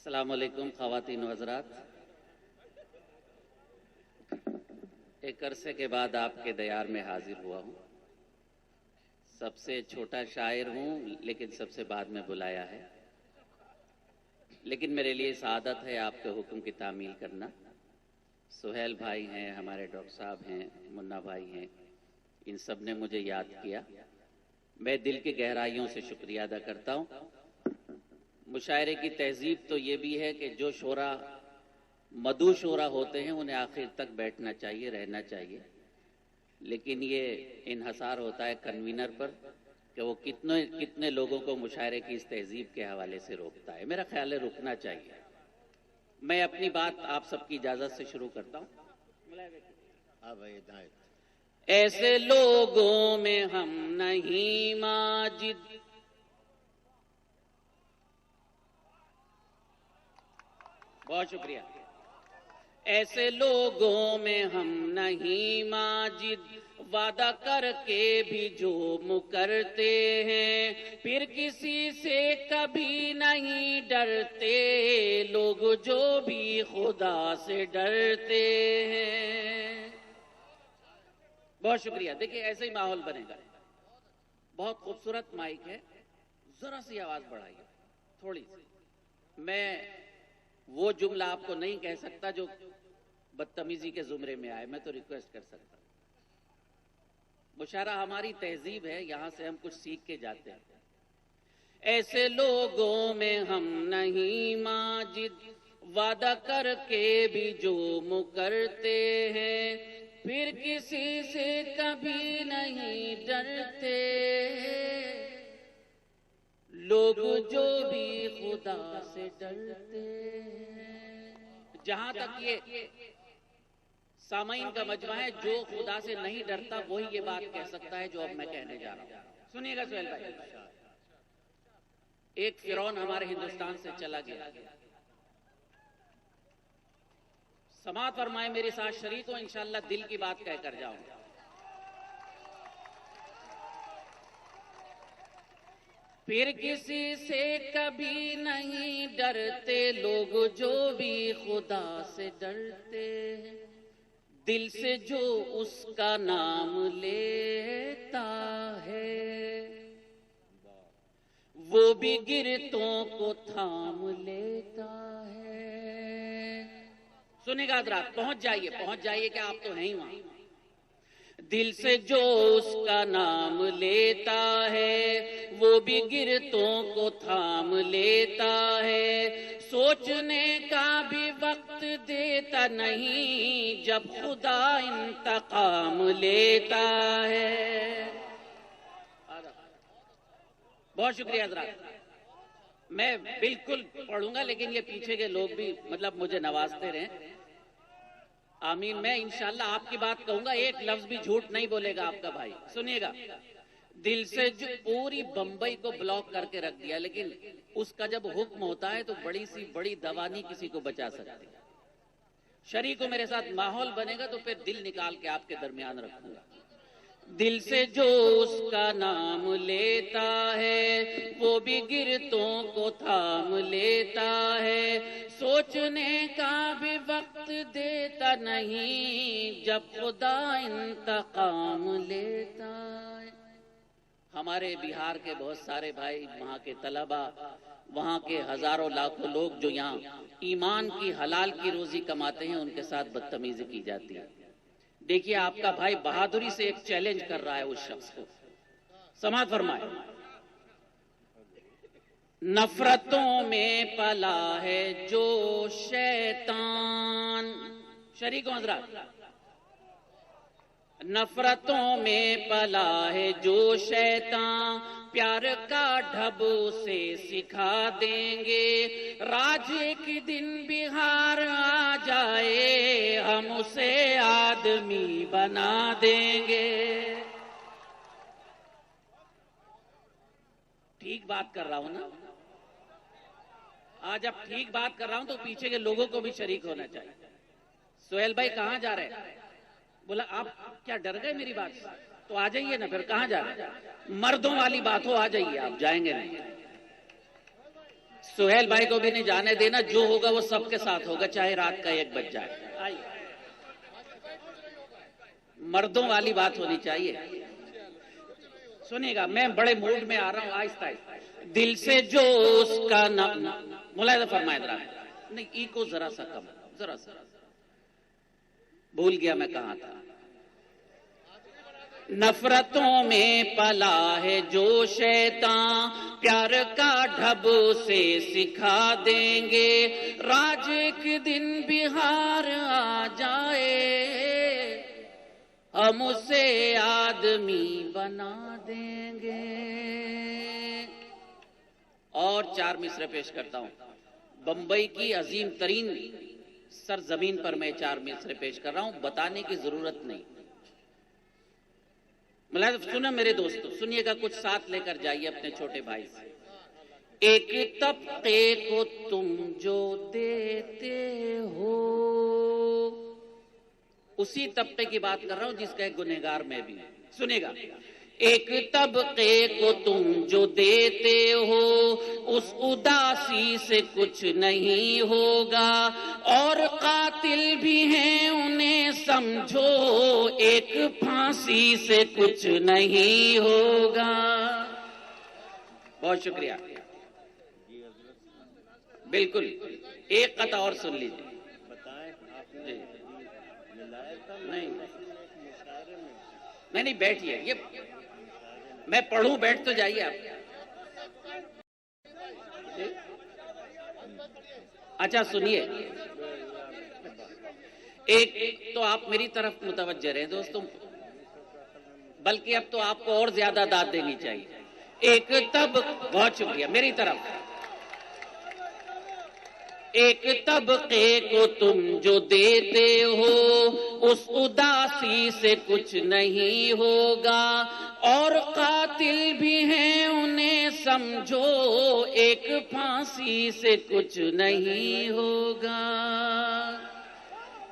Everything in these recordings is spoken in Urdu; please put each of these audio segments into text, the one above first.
السلام علیکم خواتین و حضرات، ایک عرصے کے بعد آپ کے دیار میں حاضر ہوا ہوں۔ سب سے چھوٹا شاعر ہوں لیکن سب سے بعد میں بلایا ہے، لیکن میرے لیے سعادت ہے آپ کے حکم کی تعمیل کرنا۔ سہیل بھائی ہیں، ہمارے ڈاکٹر صاحب ہیں، منا بھائی ہیں، ان سب نے مجھے یاد کیا۔ میں دل کی گہرائیوں سے شکریہ ادا کرتا ہوں۔ مشاعرے کی تہذیب تو یہ بھی ہے کہ جو شعرا مدعو شعرا ہوتے ہیں انہیں آخر تک بیٹھنا چاہیے، رہنا چاہیے، لیکن یہ انحصار ہوتا ہے کنوینر پر کہ وہ کتنے لوگوں کو مشاعرے کی اس تہذیب کے حوالے سے روکتا ہے۔ میرا خیال ہے رکنا چاہیے۔ میں اپنی بات آپ سب کی اجازت سے شروع کرتا ہوں۔ ایسے لوگوں میں ہم نہیں ماجد، بہت شکریہ۔ ایسے لوگوں میں ہم نہیں ماجد، وعدہ کر کے بھی جو مکرتے ہیں، پھر کسی سے کبھی نہیں ڈرتے لوگ جو بھی خدا سے ڈرتے ہیں۔ بہت شکریہ۔ دیکھیں ایسے ہی ماحول بنے گا۔ بہت خوبصورت مائک ہے، ذرا سی آواز بڑھائیے، تھوڑی سی۔ میں وہ جملہ آپ کو نہیں کہہ سکتا جو بدتمیزی کے زمرے میں آئے، میں تو ریکویسٹ کر سکتا ہوں۔ مشاعرہ ہماری تہذیب ہے، یہاں سے ہم کچھ سیکھ کے جاتے ہیں۔ ایسے لوگوں میں ہم نہیں ماجد، وعدہ کر کے بھی جو مکرتے ہیں، پھر کسی سے کبھی نہیں ڈرتے لوگ جو بھی خدا سے ڈرتے ہیں۔ جہاں تک یہ سامعین کا مجمع ہے، جو خدا سے نہیں ڈرتا وہی یہ بات کہہ سکتا ہے جو اب میں کہنے جا رہا ہوں۔ سنیے گا سہیل بھائی۔ ایک فرعون ہمارے ہندوستان سے چلا گیا۔ سماعت فرمائے، میرے ساتھ شریک ہو، انشاءاللہ دل کی بات کہہ کر جاؤں گا۔ پھر کسی سے کبھی نہیں ڈرتے لوگ جو بھی خدا سے ڈرتے ہیں، دل سے جو اس کا نام لیتا ہے وہ بھی گرتوں کو تھام لیتا ہے۔ سنیں گا حضرات، پہنچ جائیے کہ آپ تو ہیں ہی وہاں۔ دل سے جو اس کا نام لیتا ہے وہ بھی گرتوں کو تھام لیتا ہے، سوچنے کا بھی وقت دیتا نہیں جب خدا انتقام لیتا ہے۔ بہت شکریہ حضرات۔ میں بالکل پڑھوں گا لیکن یہ پیچھے کے لوگ بھی مجھے نوازتے رہیں۔ آمین۔ میں انشاءاللہ آپ کی بات کہوں گا، ایک لفظ بھی جھوٹ نہیں بولے گا آپ کا بھائی۔ سنیے گا، دل سے جو پوری بمبئی کو بلاک کر کے رکھ دیا، لیکن اس کا جب حکم ہوتا ہے تو بڑی سی بڑی دوا نہیں کسی کو بچا سکتی۔ شریک کو میرے ساتھ ماحول بنے گا تو پھر دل نکال کے آپ کے درمیان رکھوں گا۔ دل سے جو اس کا نام لیتا ہے وہ بھی گرتوں کو تھام لیتا ہے، سوچنے کا بھی وقت دیتا نہیں جب خدا انتقام لیتا ہے۔ ہمارے بہار کے بہت سارے بھائی، وہاں کے طلبہ، وہاں کے ہزاروں لاکھوں لوگ جو یہاں ایمان کی حلال کی روزی کماتے ہیں، ان کے ساتھ بدتمیزی کی جاتی ہے۔ دیکھیے آپ کا بھائی بہادری سے ایک چیلنج کر رہا ہے اس شخص کو۔ سماعت فرمائے۔ نفرتوں میں پلا ہے جو شیطان، شریکوں حضرات، نفرتوں میں پلا ہے جو شیطان، پیار کا ڈھب سے سکھا دیں گے، راج ایک دن بہار آ جائے ہم اسے آدمی بنا دیں گے۔ ٹھیک بات کر رہا ہوں نا؟ آج اب ٹھیک بات کر رہا ہوں تو پیچھے کے لوگوں کو بھی شریک ہونا چاہیے۔ سہیل بھائی کہاں جا رہے ہیں؟ بولا آپ کیا ڈر گئے میری بات سے؟ تو آ جائیے نا، پھر کہاں جا رہے ہیں؟ مردوں والی بات ہو، آ جائیے، آپ جائیں گے نہیں۔ سہیل بھائی کو بھی نہیں جانے دینا، جو ہوگا وہ سب کے ساتھ ہوگا، چاہے رات کا 1 بج جائے. مردوں والی بات ہونی چاہیے. سنیے گا، میں بڑے موڈ میں آ رہا ہوں، آہستہ آہستہ. دل سے جو اس کا نام ملاحظہ فرمائے ذرا. نہیں، ای کو ذرا سا کم، ذرا سا. بھول گیا میں کہاں تھا. نفرتوں میں پلا ہے جو شیطان، پیار کا ڈھب سے سکھا دیں گے. راج ایک دن بہار آ جائے، ہم اسے آدمی بنا دیں گے. اور 4 مصرے پیش کرتا ہوں. بمبئی کی عظیم ترین سرزمین پر میں 4 مصرے پیش کر رہا ہوں، بتانے کی ضرورت نہیں. سنیں میرے دوستو، سنیے گا، کچھ ساتھ لے کر جائیے اپنے چھوٹے بھائی سے. ایک طبقے کو تم جو دیتے ہو، اسی طبقے کی بات کر رہا ہوں جس کا ایک گنہگار میں بھی. سنیے گا، ایک طبقے کو تم جو دیتے ہو، اس اداسی سے کچھ نہیں ہوگا، اور قاتل بھی ہیں انہیں سمجھو، ایک پھانسی سے کچھ نہیں ہوگا. بہت شکریہ. بالکل، ایک قطع اور سن لیجیے. نہیں بیٹھیے، یہ میں پڑھوں، بیٹھ تو جائیے آپ. اچھا سنیے، ایک تو آپ میری طرف متوجہ رہیں دوستوں، بلکہ اب تو آپ کو اور زیادہ داد دینی چاہیے. ایک بہت شکریہ میری طرف. ایک طبقے کو تم جو دیتے ہو، اس اداسی سے کچھ نہیں ہوگا، اور قاتل بھی ہیں انہیں سمجھو، ایک پھانسی سے کچھ نہیں ہوگا،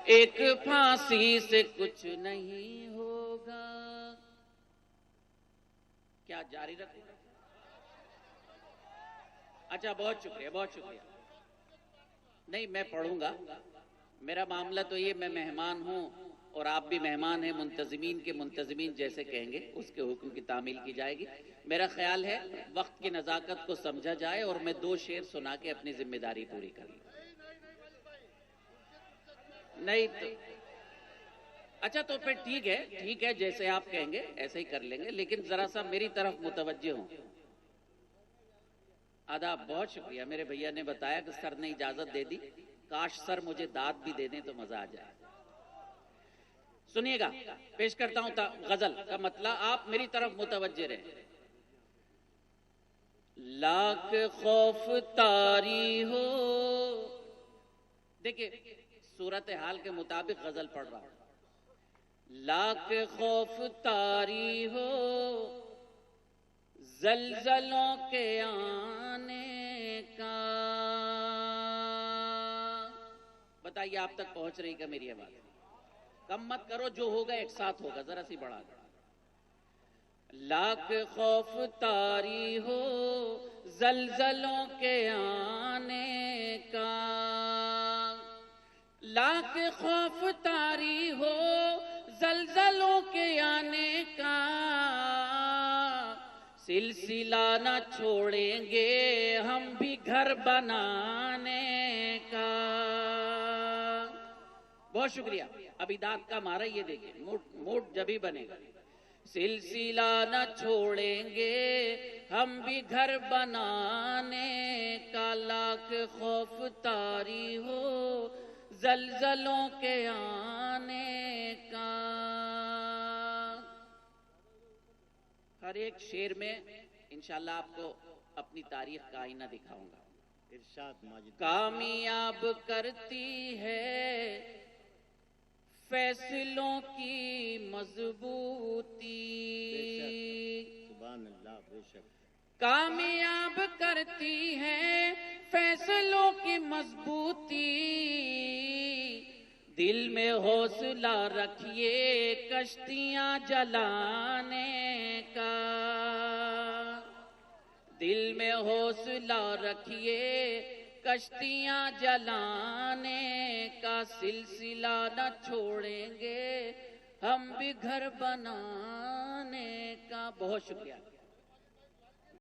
ایک پھانسی سے کچھ نہیں ہوگا. کیا جاری رکھوں؟ اچھا بہت شکریہ، بہت شکریہ. نہیں میں پڑھوں گا. میرا معاملہ تو یہ، میں مہمان ہوں اور آپ بھی مہمان ہیں. منتظمین کے منتظمین جیسے کہیں گے اس کے حکم کی تعمیل کی جائے گی. میرا خیال ہے وقت کی نزاکت کو سمجھا جائے اور میں 2 شعر سنا کے اپنی ذمہ داری پوری کر لوں. نہیں تو اچھا تو پھر ٹھیک ہے، جیسے آپ کہیں گے ایسے ہی کر لیں گے، لیکن ذرا سا میری طرف متوجہ ہوں. آداب. بہت شکریہ. میرے بھیا نے بتایا کہ سر نے اجازت دے دی، کاش سر مجھے داد بھی دے دیں تو مزہ آ جائے. سنیے گا، پیش کرتا ہوں غزل کا مطلع، آپ میری طرف متوجہ رہیں. لاکھ خوف طاری ہو، دیکھیں صورتحال کے مطابق غزل پڑھ رہا ہوں. لاکھ خوف طاری ہو، زلزلوں کے آنے کا. بتائیے آپ تک پہنچ رہی کا میری آواز؟ کم مت کرو، جو ہوگا ایک ساتھ ہوگا، ذرا سی بڑھا دو. لاکھ خوف طاری ہو، زلزلوں کے آنے کا. لاکھ خوف طاری ہو، زلزلوں کے آنے کا. سلسلہ نہ چھوڑیں گے ہم بھی گھر بنانے کا. بہت شکریہ. ابھی داد کا مارا یہ دیکھیں، موڈ جبھی بنے گا. سلسلہ نہ چھوڑیں گے ہم بھی گھر بنانے کا. لاکھ خوف طاری ہو، زلزلوں کے آنے کا. ہر ایک شعر میں انشاءاللہ آپ کو اپنی تاریخ کا آئینہ دکھاؤں گا. ارشاد ماجد. کامیاب کرتی ہے فیصلوں کی مضبوطی، سبحان اللہ. بے شک کامیاب کرتی ہے فیصلوں کی مضبوطی. دل میں حوصلہ رکھیے کشتیاں جلانے کا. دل میں حوصلہ رکھیے، کشتیاں جلانے کا سلسلہ نہ چھوڑیں گے، ہم بھی گھر بنانے کا. بہت شکریہ.